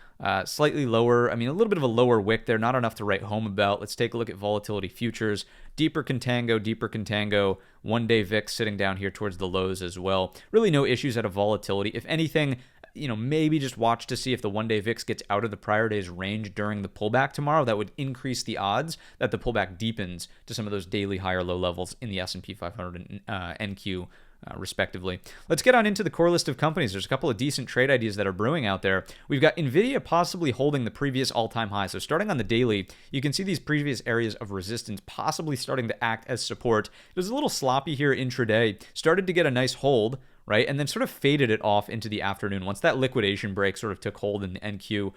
Slightly lower. I mean, a little bit of a lower wick there, not enough to write home about. Let's take a look at volatility futures. Deeper contango. One-day VIX sitting down here towards the lows as well. Really no issues out of volatility. If anything, maybe just watch to see if the one-day VIX gets out of the prior day's range during the pullback tomorrow. That would increase the odds that the pullback deepens to some of those daily higher low levels in the S&P 500 and NQ, respectively. Let's get on into the core list of companies. There's a couple of decent trade ideas that are brewing out there. We've got NVIDIA possibly holding the previous all-time high. So starting on the daily, you can see these previous areas of resistance possibly starting to act as support. It was a little sloppy here intraday. Started to get a nice hold, right? And then sort of faded it off into the afternoon. Once that liquidation break sort of took hold in the NQ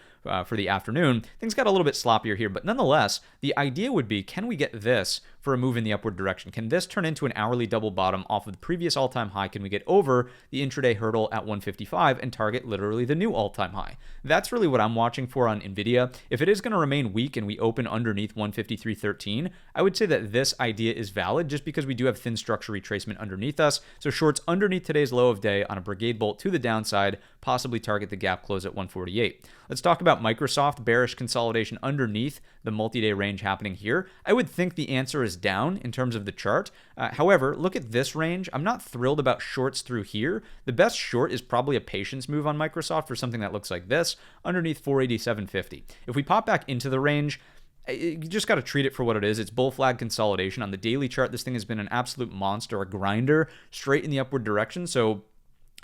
for the afternoon, things got a little bit sloppier here. But nonetheless, the idea would be, can we get this for a move in the upward direction? Can this turn into an hourly double bottom off of the previous all-time high? Can we get over the intraday hurdle at 155 and target literally the new all-time high? That's really what I'm watching for on NVIDIA. If it is going to remain weak and we open underneath 153.13, I would say that this idea is valid just because we do have thin structure retracement underneath us. So shorts underneath today's low of day on a Brigade bolt to the downside, possibly target the gap close at 148. Let's talk about Microsoft. Bearish consolidation underneath the multi-day range happening here. I would think the answer is down in terms of the chart. However, look at this range. I'm not thrilled about shorts through here. The best short is probably a patience move on Microsoft for something that looks like this underneath 487.50. If we pop back into the range, you just got to treat it for what it is. It's bull flag consolidation. On the daily chart, this thing has been an absolute monster, a grinder straight in the upward direction. So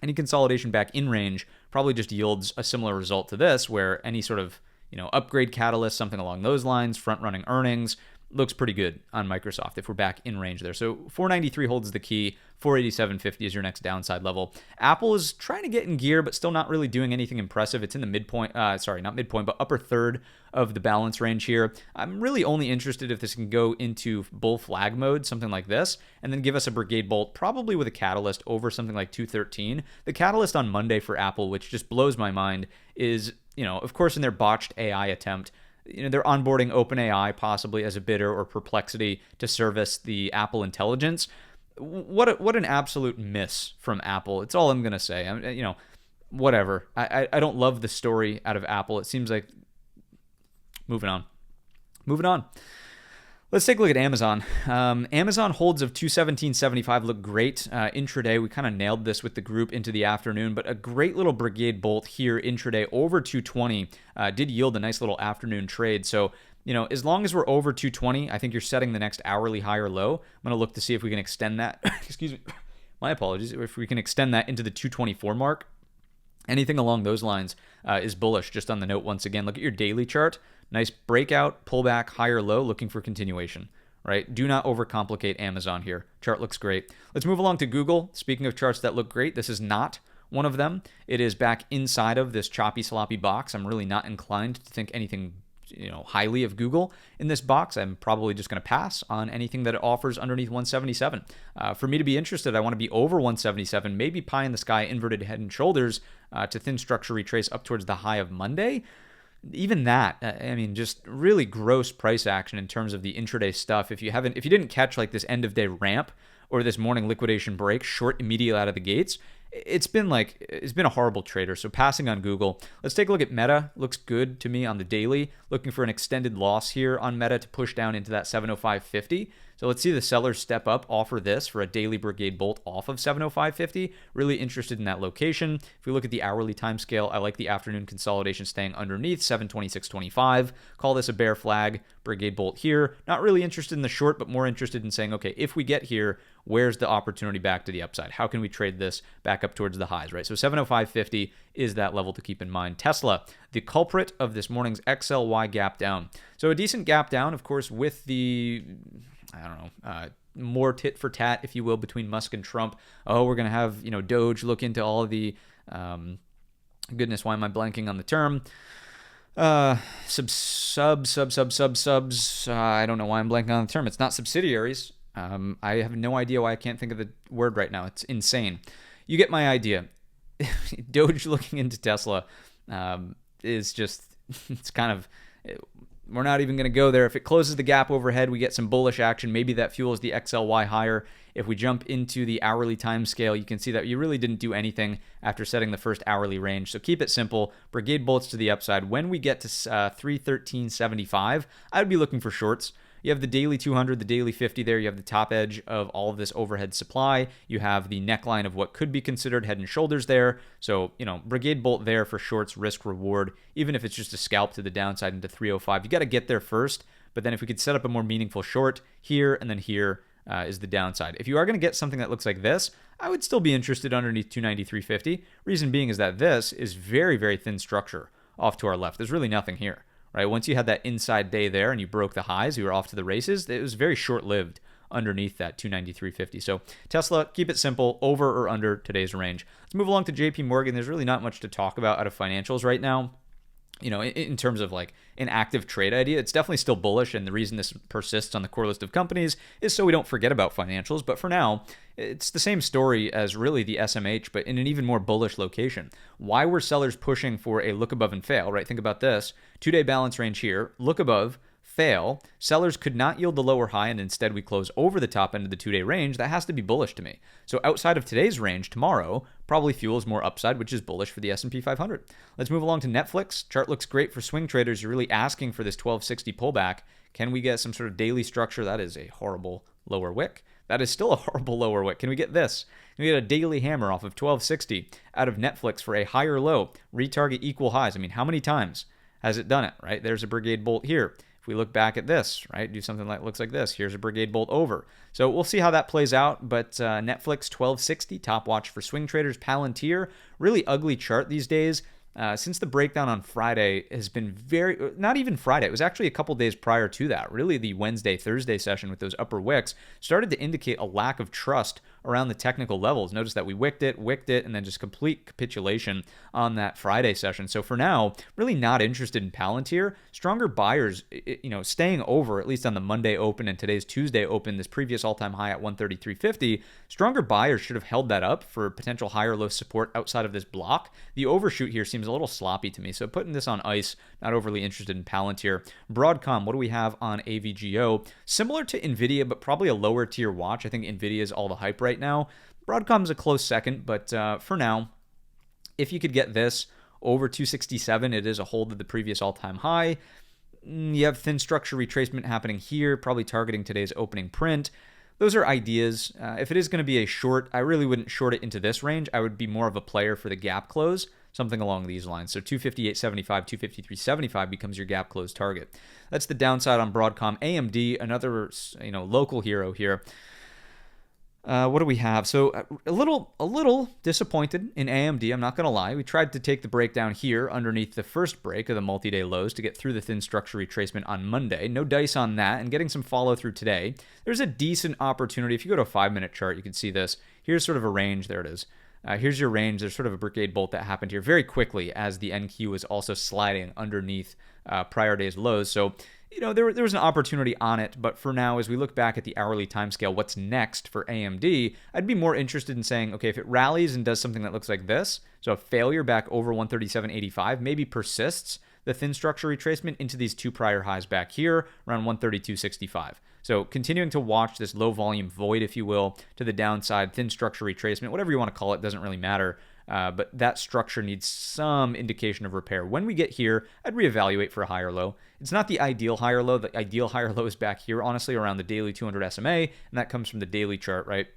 any consolidation back in range probably just yields a similar result to this, where any sort of upgrade catalyst, something along those lines, front-running earnings, looks pretty good on Microsoft if we're back in range there. So 493 holds the key. 487.50 is your next downside level. Apple is trying to get in gear, but still not really doing anything impressive. It's in the midpoint, sorry, not midpoint, but upper third of the balance range here. I'm really only interested if this can go into bull flag mode, something like this, and then give us a Brigade bolt, probably with a catalyst over something like 213. The catalyst on Monday for Apple, which just blows my mind, is, of course, in their botched AI attempt, they're onboarding OpenAI possibly as a bidder, or Perplexity to service the Apple intelligence. What an absolute miss from Apple. It's all I'm going to say. Whatever. I don't love the story out of Apple. It seems like moving on. Let's take a look at Amazon. Amazon holds of 217.75 look great. Intraday, we kind of nailed this with the group into the afternoon, but a great little Brigade bolt here intraday over 220 did yield a nice little afternoon trade. So, as long as we're over 220, I think you're setting the next hourly high or low. I'm going to look to see if we can extend that. Excuse me. My apologies. If we can extend that into the 224 mark. Anything along those lines is bullish. Just on the note, once again, look at your daily chart. Nice breakout, pullback, higher low, looking for continuation, right? Do not overcomplicate Amazon here. Chart looks great. Let's move along to Google. Speaking of charts that look great, this is not one of them. It is back inside of this choppy, sloppy box. I'm really not inclined to think anything highly of Google in this box. I'm probably just going to pass on anything that it offers underneath 177. For me to be interested, I want to be over 177, maybe pie in the sky, inverted head and shoulders to thin structure retrace up towards the high of Monday. Even that, just really gross price action in terms of the intraday stuff. If you didn't catch like this end of day ramp or this morning liquidation break short immediately out of the gates, it's been a horrible trader. So passing on Google. Let's take a look at Meta. Looks good to me on the daily. Looking for an extended loss here on Meta to push down into that 705.50. So let's see the sellers step up, offer this for a daily Brigade bolt off of 705.50. Really interested in that location. If we look at the hourly time scale, I like the afternoon consolidation staying underneath 726.25. Call this a bear flag, Brigade bolt here. Not really interested in the short, but more interested in saying, okay, if we get here, where's the opportunity back to the upside? How can we trade this back up towards the highs, right? So 705.50 is that level to keep in mind. Tesla, the culprit of this morning's XLY gap down. So a decent gap down, of course, with the more tit for tat, if you will, between Musk and Trump. Oh, we're going to have, Doge look into all of the, goodness, why am I blanking on the term? Subs. I don't know why I'm blanking on the term. It's not subsidiaries. I have no idea why I can't think of the word right now. It's insane. You get my idea. Doge looking into Tesla is just, it's kind of... We're not even going to go there. If it closes the gap overhead, we get some bullish action. Maybe that fuels the XLY higher. If we jump into the hourly time scale, you can see that you really didn't do anything after setting the first hourly range. So keep it simple. Brigade bolts to the upside. When we get to 313.75, I would be looking for shorts. You have the daily 200, the daily 50 there. You have the top edge of all of this overhead supply. You have the neckline of what could be considered head and shoulders there. So, Brigade bolt there for shorts, risk reward. Even if it's just a scalp to the downside into 305, you got to get there first. But then if we could set up a more meaningful short here and then here is the downside. If you are going to get something that looks like this, I would still be interested underneath 293.50. Reason being is that this is very, very thin structure off to our left. There's really nothing here. Right, once you had that inside day there and you broke the highs, you were off to the races. It was very short-lived underneath that 293.50. So Tesla, keep it simple, over or under today's range. Let's move along to JP Morgan. There's really not much to talk about out of financials right now. In terms of like an active trade idea, it's definitely still bullish. And the reason this persists on the core list of companies is so we don't forget about financials. But for now, it's the same story as really the SMH, but in an even more bullish location. Why were sellers pushing for a look above and fail, right? Think about this. 2-day balance range here, look above, fail. Sellers could not yield the lower high, and instead we close over the top end of the 2-day range. That has to be bullish to me. So outside of today's range, tomorrow probably fuels more upside, which is bullish for the S&P 500. Let's move along to Netflix. Chart looks great for swing traders. You're really asking for this 1260 pullback. Can we get some sort of daily structure? That is a horrible lower wick. That is still a horrible lower wick. Can we get this? Can we get a daily hammer off of 1260 out of Netflix for a higher low? Retarget equal highs. How many times has it done it, right? There's a Brigade bolt here. If we look back at this, right, do something that looks like this. Here's a Brigade bolt over. So we'll see how that plays out. But Netflix 1260, top watch for swing traders. Palantir, really ugly chart these days. Since the breakdown on Friday has been not even Friday, it was actually a couple days prior to that. Really, the Wednesday, Thursday session with those upper wicks started to indicate a lack of trust around the technical levels. Notice that we wicked it, and then just complete capitulation on that Friday session. So for now, really not interested in Palantir. Stronger buyers, staying over, at least on the Monday open and today's Tuesday open, this previous all-time high at 133.50, stronger buyers should have held that up for potential higher low support outside of this block. The overshoot here seems a little sloppy to me, so putting this on ice, not overly interested in Palantir. Broadcom, what do we have on AVGO? Similar to NVIDIA, but probably a lower tier watch. I think NVIDIA is all the hype right now. Broadcom's a close second, but for now, if you could get this over 267, it is a hold of the previous all-time high. You have thin structure retracement happening here, probably targeting today's opening print. Those are ideas. If it is going to be a short, I really wouldn't short it into this range. I would be more of a player for the gap close, something along these lines. So 258.75, 253.75 becomes your gap close target. That's the downside on Broadcom. AMD, another local hero here. What do we have? So a little disappointed in AMD. I'm not going to lie. We tried to take the breakdown here underneath the first break of the multi-day lows to get through the thin structure retracement on Monday. No dice on that, and getting some follow through today. There's a decent opportunity. If you go to a 5-minute chart, you can see this. Here's sort of a range. There it is. Here's your range. There's sort of a Brigade bolt that happened here very quickly as the NQ was also sliding underneath prior day's lows. So there was an opportunity on it, but for now, as we look back at the hourly timescale, what's next for AMD, I'd be more interested in saying, okay, if it rallies and does something that looks like this, so a failure back over 137.85, maybe persists the thin structure retracement into these two prior highs back here around 132.65. So continuing to watch this low volume void, if you will, to the downside, thin structure retracement, whatever you want to call it, doesn't really matter. But that structure needs some indication of repair. When we get here, I'd reevaluate for a higher low. It's not the ideal higher low. The ideal higher low is back here, honestly, around the daily 200 SMA, and that comes from the daily chart, right?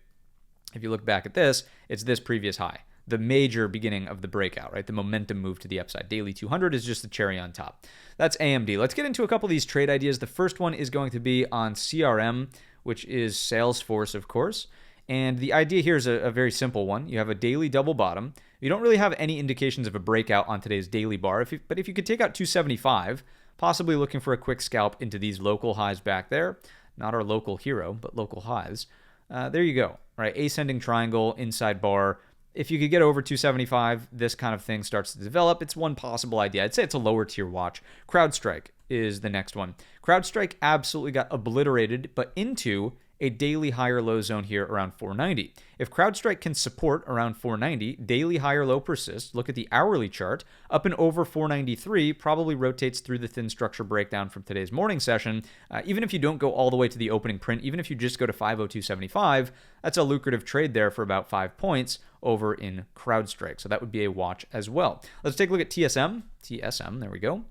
If you look back at this, it's this previous high, the major beginning of the breakout, right? The momentum move to the upside. Daily 200 is just the cherry on top. That's AMD. Let's get into a couple of these trade ideas. The first one is going to be on CRM, which is Salesforce, of course. And the idea here is a very simple one. You have a daily double bottom. You don't really have any indications of a breakout on today's daily bar. But if you could take out 275, possibly looking for a quick scalp into these local highs back there. Not our local hero, but local highs. There you go. Right, ascending triangle, inside bar. If you could get over 275, this kind of thing starts to develop. It's one possible idea. I'd say it's a lower tier watch. CrowdStrike is the next one. CrowdStrike absolutely got obliterated, but into a daily higher low zone here around 490. If CrowdStrike can support around 490, daily higher low persists. Look at the hourly chart. Up and over 493 probably rotates through the thin structure breakdown from today's morning session. Even if you don't go all the way to the opening print, even if you just go to 502.75, that's a lucrative trade there for about 5 points over in CrowdStrike. So that would be a watch as well. Let's take a look at TSM. TSM, there we go.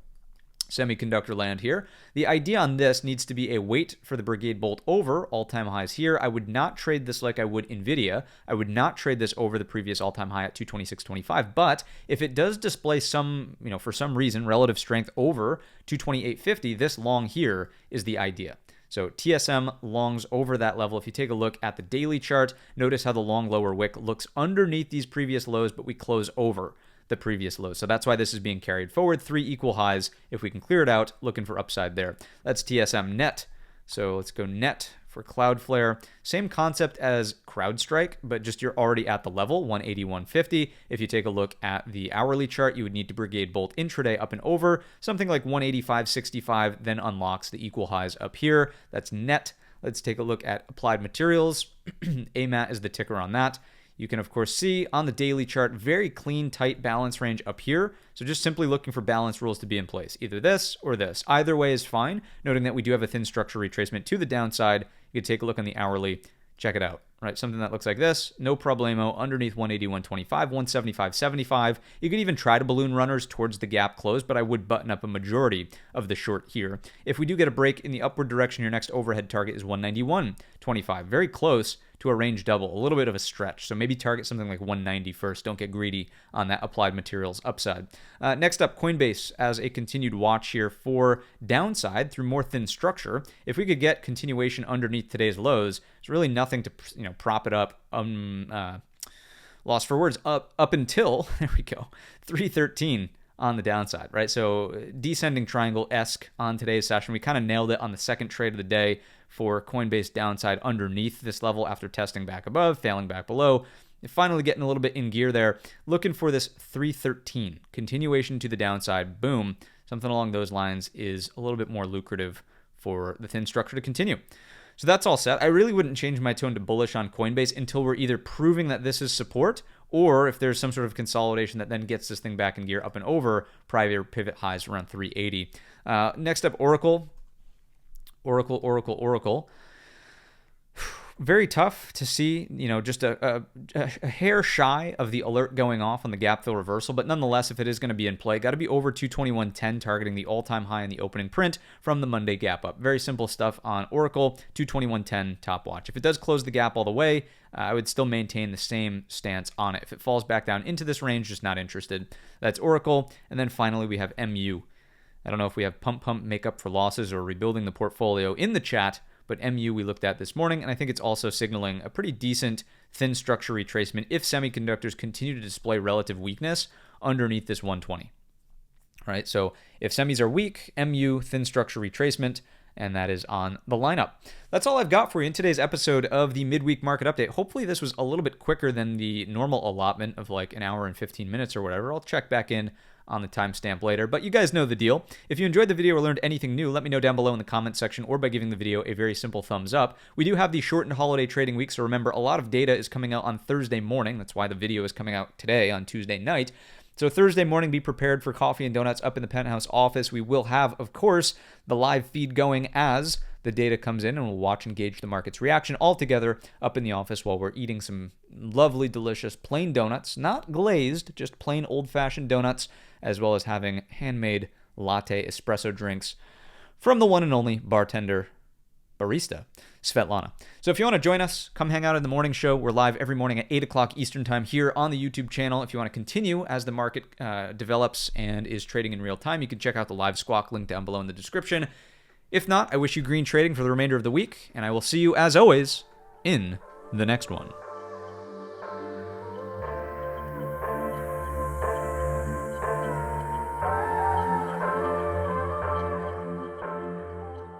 Semiconductor land here. The idea on this needs to be a wait for the Brigade bolt over all-time highs here. I would not trade this like I would NVIDIA. I would not trade this over the previous all-time high at 226.25. But if it does display some, for some reason, relative strength over 228.50, this long here is the idea. So TSM longs over that level. If you take a look at the daily chart, notice how the long lower wick looks underneath these previous lows, but we close over the previous low. So that's why this is being carried forward. 3 equal highs. If we can clear it out, looking for upside there. That's TSM net. So let's go net for Cloudflare. Same concept as CrowdStrike, but just you're already at the level, 181.50. If you take a look at the hourly chart, you would need to Brigade bolt intraday up and over. Something like 185.65 then unlocks the equal highs up here. That's net. Let's take a look at Applied Materials. AMAT is the ticker on that. You can, of course, see on the daily chart, very clean, tight balance range up here. So just simply looking for balance rules to be in place. Either this or this. Either way is fine, noting that we do have a thin structure retracement to the downside. You can take a look on the hourly. Check it out. Right, something that looks like this, no problemo, underneath 181.25, 175.75. You could even try to balloon runners towards the gap close, but I would button up a majority of the short here. If we do get a break in the upward direction, your next overhead target is 191.25. Very close to a range double, a little bit of a stretch. So maybe target something like 190 first. Don't get greedy on that Applied Materials upside. Next up, Coinbase as a continued watch here for downside through more thin structure. If we could get continuation underneath today's lows, there's really nothing to prop it up lost for words, up until, there we go, 313 on the downside, right? So descending triangle-esque on today's session. We kind of nailed it on the second trade of the day for Coinbase downside underneath this level after testing back above, failing back below. Finally getting a little bit in gear there. Looking for this 313. Continuation to the downside. Boom. Something along those lines is a little bit more lucrative for the thin structure to continue. So that's all set. I really wouldn't change my tone to bullish on Coinbase until we're either proving that this is support, or if there's some sort of consolidation that then gets this thing back in gear up and over prior pivot highs around 380. Next up, Oracle. Oracle. Very tough to see, just a hair shy of the alert going off on the gap fill reversal, but nonetheless, if it is going to be in play, got to be over 221.10, targeting the all-time high in the opening print from the Monday gap up. Very simple stuff on Oracle, 221.10 top watch. If it does close the gap all the way, I would still maintain the same stance on it. If it falls back down into this range, just not interested. That's Oracle. And then finally, we have MU. I don't know if we have pump makeup for losses or rebuilding the portfolio in the chat, but MU we looked at this morning, and I think it's also signaling a pretty decent thin structure retracement if semiconductors continue to display relative weakness underneath this 120. All right, so if semis are weak, MU thin structure retracement, and that is on the lineup. That's all I've got for you in today's episode of the Midweek Market Update. Hopefully this was a little bit quicker than the normal allotment of like an hour and 15 minutes or whatever. I'll check back in on the timestamp later, but you guys know the deal. If you enjoyed the video or learned anything new, let me know down below in the comment section or by giving the video a very simple thumbs up. We do have the shortened holiday trading week, so remember, a lot of data is coming out on Thursday morning. That's why the video is coming out today on Tuesday night. So Thursday morning, be prepared for coffee and donuts up in the penthouse office. We will have, of course, the live feed going as the data comes in, and we'll watch and gauge the market's reaction all together up in the office while we're eating some lovely, delicious plain donuts, not glazed, just plain old-fashioned donuts, as well as having handmade latte espresso drinks from the one and only barista, Svetlana. So if you want to join us, come hang out in the morning show. We're live every morning at 8 o'clock Eastern time here on the YouTube channel. If you want to continue as the market develops and is trading in real time, you can check out the live squawk link down below in the description. If not, I wish you green trading for the remainder of the week, and I will see you, as always, in the next one.